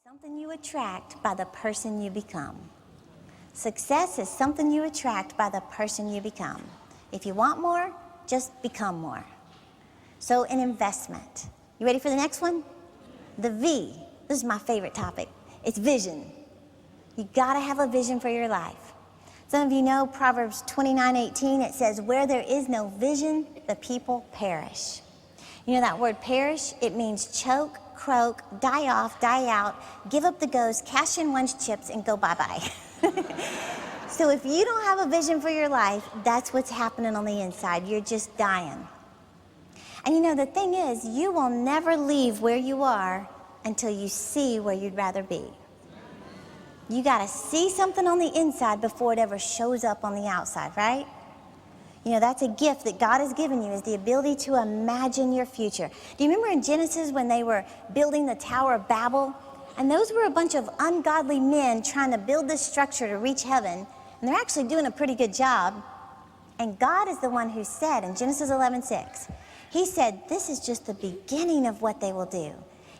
Something you attract by the person you become. Success is something you attract by the person you become. If you want more, just become more. So an investment. You ready for the next one? The V. This is my favorite topic. It's vision. You gotta have a vision for your life. Some of you know Proverbs 29:18, it says, where there is no vision, the people perish. You know that word perish? It means choke, croak, die off, die out, give up the ghost, cash in one's chips, and go bye-bye. So if you don't have a vision for your life, that's what's happening on the inside. You're just dying. And you know, the thing is, you will never leave where you are until you see where you'd rather be. You gotta see something on the inside before it ever shows up on the outside, right? You know, that's a gift that God has given you, is the ability to imagine your future. Do you remember in Genesis when they were building the Tower of Babel? And those were a bunch of ungodly men trying to build this structure to reach heaven. And they're actually doing a pretty good job. And God is the one who said in Genesis 11:6, he said, this is just the beginning of what they will do.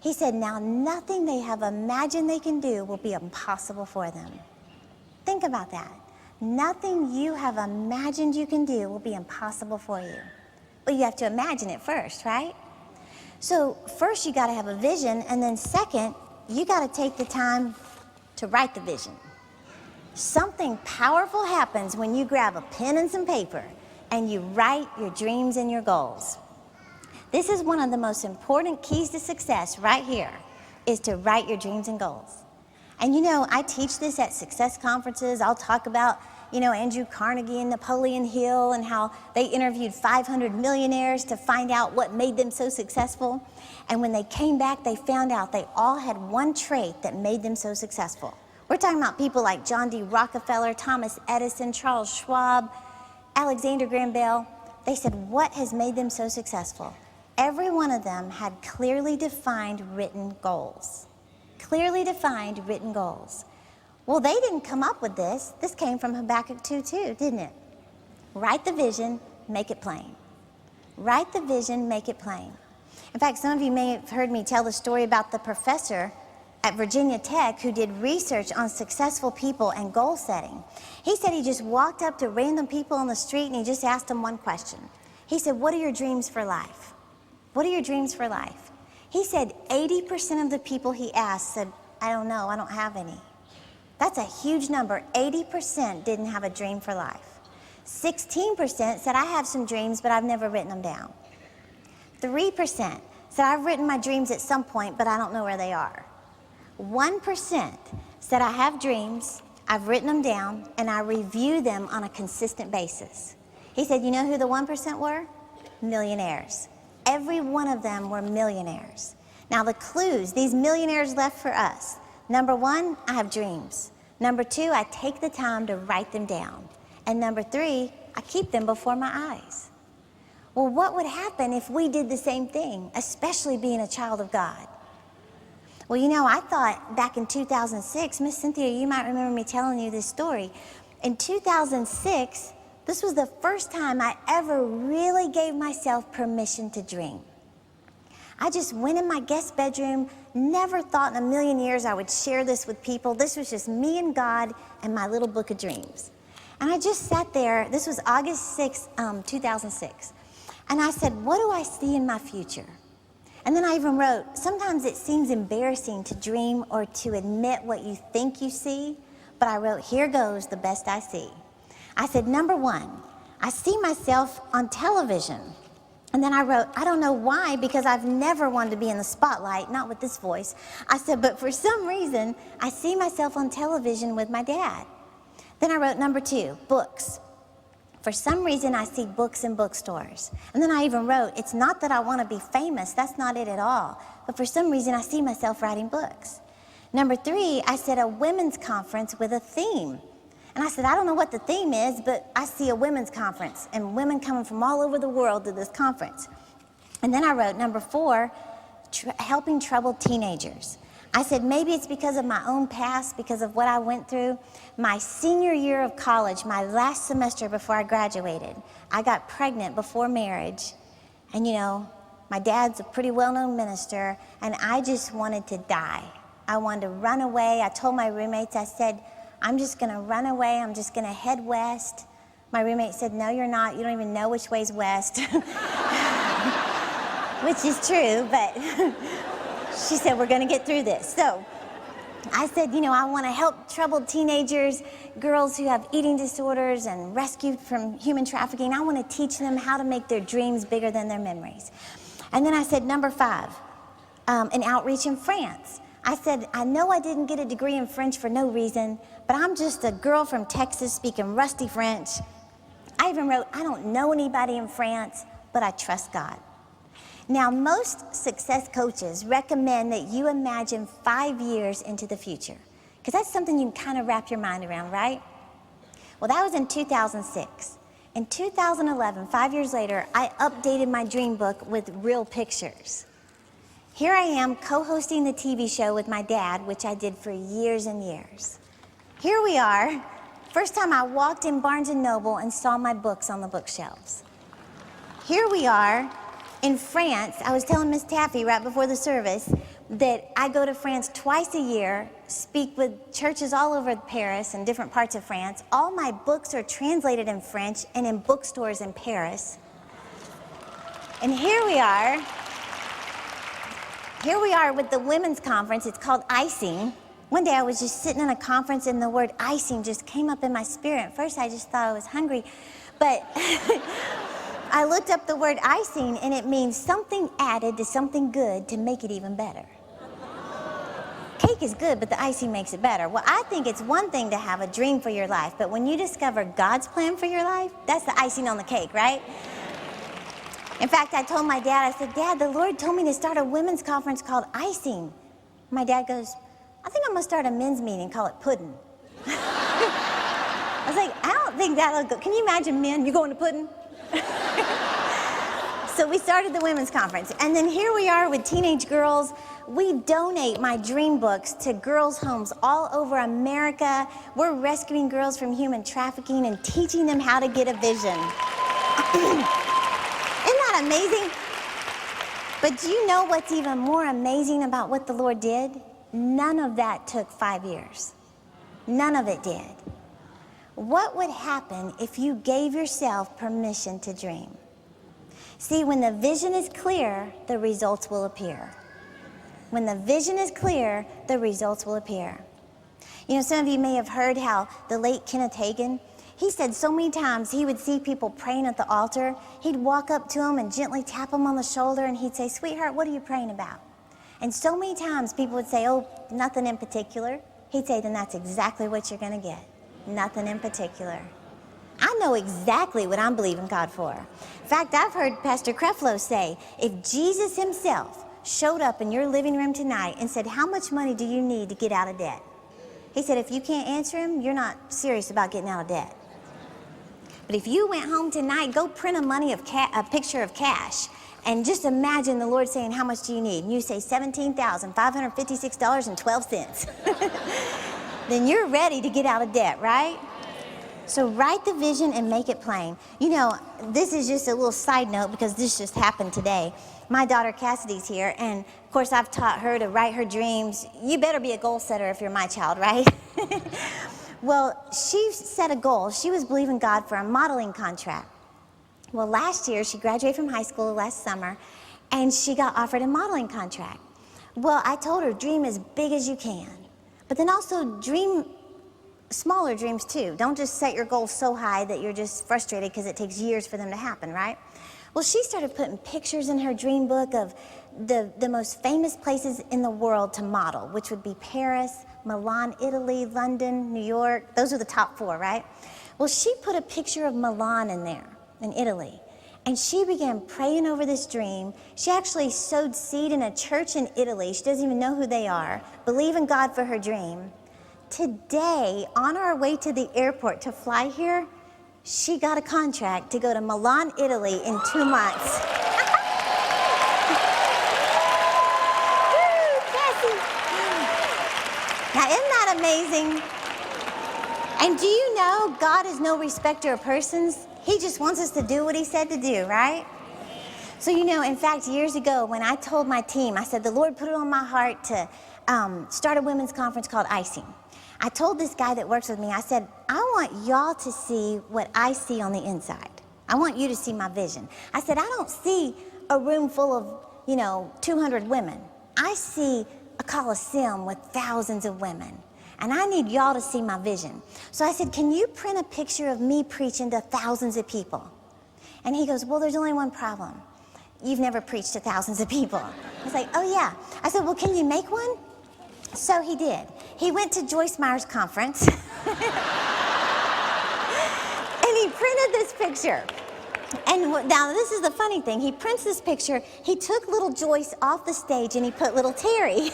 He said, now nothing they have imagined they can do will be impossible for them. Think about that. Nothing you have imagined you can do will be impossible for you. But you have to imagine it first, right? So first you gotta have a vision, and then second, you gotta take the time to write the vision. Something powerful happens when you grab a pen and some paper and you write your dreams and your goals. This is one of the most important keys to success right here, is to write your dreams and goals. And you know, I teach this at success conferences. I'll talk about, you know, Andrew Carnegie and Napoleon Hill and how they interviewed 500 millionaires to find out what made them so successful. And when they came back, they found out they all had one trait that made them so successful. We're talking about people like John D. Rockefeller, Thomas Edison, Charles Schwab, Alexander Graham Bell. They said, what has made them so successful? Every one of them had clearly defined written goals. Clearly defined written goals. Well, they didn't come up with this. This came from Habakkuk 2:2, didn't it? Write the vision, make it plain. Write the vision, make it plain. In fact, some of you may have heard me tell the story about the professor at Virginia Tech who did research on successful people and goal setting. He said he just walked up to random people on the street and he just asked them one question. He said, what are your dreams for life? What are your dreams for life? He said 80% of the people he asked said, I don't know, I don't have any. That's a huge number. 80% didn't have a dream for life. 16% said, I have some dreams, but I've never written them down. 3% said, I've written my dreams at some point, but I don't know where they are. 1% said, I have dreams, I've written them down, and I review them on a consistent basis. He said, you know who the 1% were? Millionaires. Every one of them were millionaires. Now the clues these millionaires left for us. Number one, I have dreams. Number two, I take the time to write them down. And number three, I keep them before my eyes. Well, what would happen if we did the same thing, especially being a child of God? Well, you know, I thought back in 2006, Miss Cynthia, you might remember me telling you this story. In 2006, this was the first time I ever really gave myself permission to dream. I just went in my guest bedroom, never thought in a million years I would share this with people. This was just me and God and my little book of dreams. And I just sat there, this was August 6, 2006. And I said, what do I see in my future? And then I even wrote, sometimes it seems embarrassing to dream or to admit what you think you see, but I wrote, here goes the best I see. I said, number one, I see myself on television. And then I wrote, I don't know why, because I've never wanted to be in the spotlight, not with this voice. I said, but for some reason, I see myself on television with my dad. Then I wrote number two, books. For some reason, I see books in bookstores. And then I even wrote, it's not that I want to be famous, that's not it at all. But for some reason, I see myself writing books. Number three, I said a women's conference with a theme. And I said, I don't know what the theme is, but I see a women's conference and women coming from all over the world to this conference. And then I wrote number four, helping troubled teenagers. I said, maybe it's because of my own past, because of what I went through. My senior year of college, my last semester before I graduated, I got pregnant before marriage. And you know, my dad's a pretty well-known minister, and I just wanted to die. I wanted to run away. I told my roommates, I said, I'm just gonna run away. I'm just gonna head west. My roommate said, no, you're not. You don't even know which way's west. Which is true, but she said, we're gonna get through this. So I said, you know, I wanna help troubled teenagers, girls who have eating disorders and rescued from human trafficking. I wanna teach them how to make their dreams bigger than their memories. And then I said, number 5, an outreach in France. I said, I know I didn't get a degree in French for no reason, but I'm just a girl from Texas speaking rusty French. I even wrote, I don't know anybody in France, but I trust God. Now, most success coaches recommend that you imagine 5 years into the future, because that's something you can kind of wrap your mind around, right? Well, that was in 2006. In 2011, 5 years later, I updated my dream book with real pictures. Here I am co-hosting the TV show with my dad, which I did for years and years. Here we are, first time I walked in Barnes & Noble and saw my books on the bookshelves. Here we are in France. I was telling Miss Taffi right before the service that I go to France twice a year, speak with churches all over Paris and different parts of France. All my books are translated in French and in bookstores in Paris. And here we are with the women's conference. It's called Icing. One day I was just sitting in a conference and the word icing just came up in my spirit. At first I just thought I was hungry, but I looked up the word icing and it means something added to something good to make it even better. Cake is good, but the icing makes it better. Well, I think it's one thing to have a dream for your life, but when you discover God's plan for your life, that's the icing on the cake, right? In fact, I told my dad, I said, Dad, the Lord told me to start a women's conference called Icing. My dad goes, I think I'm gonna start a men's meeting, call it Puddin'. I was like, I don't think that'll go. Can you imagine men, you going to Puddin'? So we started the women's conference, and then here we are with teenage girls. We donate my dream books to girls' homes all over America. We're rescuing girls from human trafficking and teaching them how to get a vision. Isn't that amazing? But do you know what's even more amazing about what the Lord did? None of that took 5 years. None of it did. What would happen if you gave yourself permission to dream? See, when the vision is clear, the results will appear. When the vision is clear, the results will appear. You know, some of you may have heard how the late Kenneth Hagin, he said so many times he would see people praying at the altar. He'd walk up to them and gently tap them on the shoulder and he'd say, sweetheart, what are you praying about? And so many times people would say, oh, nothing in particular. He'd say, then that's exactly what you're gonna get. Nothing in particular. I know exactly what I'm believing God for. In fact, I've heard Pastor Creflo say, if Jesus himself showed up in your living room tonight and said, how much money do you need to get out of debt? He said, if you can't answer him, you're not serious about getting out of debt. But if you went home tonight, go print a picture of cash and just imagine the Lord saying, how much do you need? And you say $17,556.12. Then you're ready to get out of debt, right? So write the vision and make it plain. You know, this is just a little side note because this just happened today. My daughter Cassidy's here, and of course I've taught her to write her dreams. You better be a goal setter if you're my child, right? Well, she set a goal. She was believing God for a modeling contract. Well, last year she graduated from high school last summer, and she got offered a modeling contract. Well, I told her, dream as big as you can, but then also dream smaller dreams too. Don't just set your goals so high that you're just frustrated because it takes years for them to happen, right? Well, she started putting pictures in her dream book of the most famous places in the world to model, which would be Paris, Milan, Italy, London, New York. Those are the top 4, right? Well, she put a picture of Milan in there, in Italy, and she began praying over this dream. She actually sowed seed in a church in Italy. She doesn't even know who they are, believing God for her dream. Today, on our way to the airport to fly here, she got a contract to go to Milan, Italy in 2 months. Now, isn't that amazing? And do you know God is no respecter of persons? He just wants us to do what he said to do, right? So, in fact, years ago when I told my team, I said, the Lord put it on my heart to start a women's conference called Icing. I told this guy that works with me, I said, I want y'all to see what I see on the inside. I want you to see my vision. I said, I don't see a room full of, 200 women. I see a coliseum with thousands of women. And I need y'all to see my vision. So I said, can you print a picture of me preaching to thousands of people? And he goes, well, there's only one problem. You've never preached to thousands of people. I was like, oh yeah. I said, well, can you make one? So he did. He went to Joyce Meyer's conference and he printed this picture. And now this is the funny thing. He prints this picture. He took little Joyce off the stage and he put little Terri.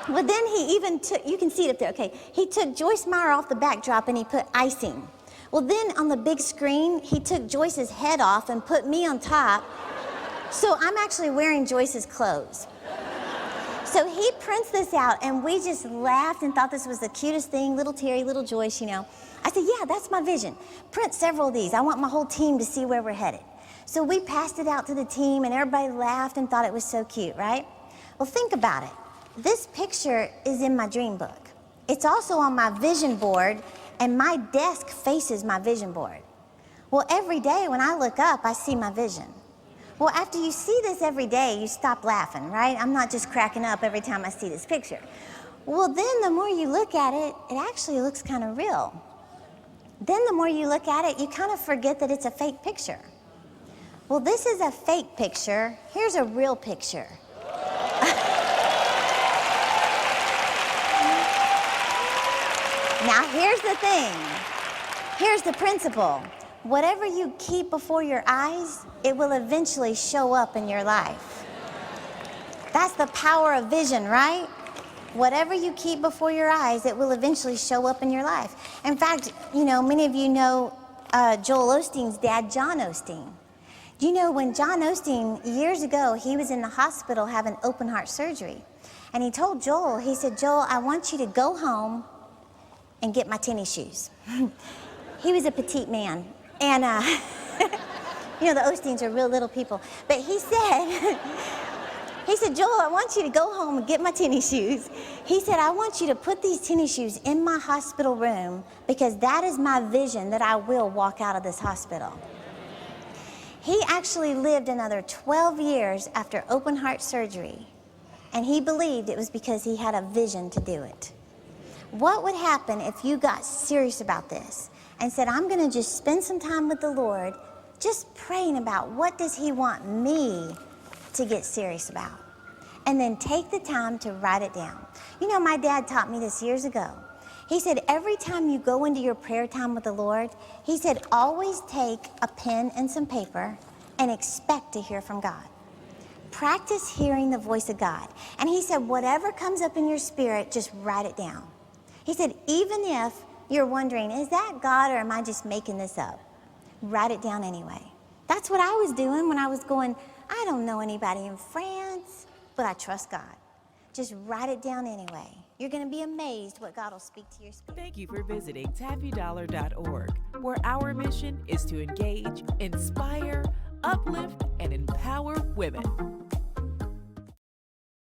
Well, then he even took, you can see it up there, okay. He took Joyce Meyer off the backdrop and he put Icing. Well, then on the big screen, he took Joyce's head off and put me on top. So I'm actually wearing Joyce's clothes. So he prints this out, and we just laughed and thought this was the cutest thing, little Terri, little Joyce, I said, yeah, that's my vision. Print several of these. I want my whole team to see where we're headed. So we passed it out to the team, and everybody laughed and thought it was so cute, right? Well, think about it. This picture is in my dream book. It's also on my vision board, and my desk faces my vision board. Well, every day when I look up, I see my vision. Well, after you see this every day, you stop laughing, right? I'm not just cracking up every time I see this picture. Well, then the more you look at it, it actually looks kind of real. Then the more you look at it, you kind of forget that it's a fake picture. Well, this is a fake picture. Here's a real picture. Now, here's the thing. Here's the principle. Whatever you keep before your eyes, it will eventually show up in your life. That's the power of vision, right? Whatever you keep before your eyes, it will eventually show up in your life. In fact, many of you know Joel Osteen's dad, John Osteen. Do you know when John Osteen, years ago, he was in the hospital having open heart surgery. And he told Joel, he said, Joel, I want you to go home and get my tennis shoes. He was a petite man. And, the Osteens are real little people. But he said, Joel, I want you to go home and get my tennis shoes. He said, I want you to put these tennis shoes in my hospital room because that is my vision that I will walk out of this hospital. He actually lived another 12 years after open heart surgery, and he believed it was because he had a vision to do it. What would happen if you got serious about this and said, I'm going to just spend some time with the Lord just praying about what does he want me to get serious about? And then take the time to write it down. My dad taught me this years ago. He said, every time you go into your prayer time with the Lord, he said, always take a pen and some paper and expect to hear from God. Practice hearing the voice of God. And he said, whatever comes up in your spirit, just write it down. He said, even if you're wondering, is that God or am I just making this up? Write it down anyway. That's what I was doing when I was going, I don't know anybody in France, but I trust God. Just write it down anyway. You're going to be amazed what God will speak to your spirit. Thank you for visiting TaffiDollar.org, where our mission is to engage, inspire, uplift, and empower women.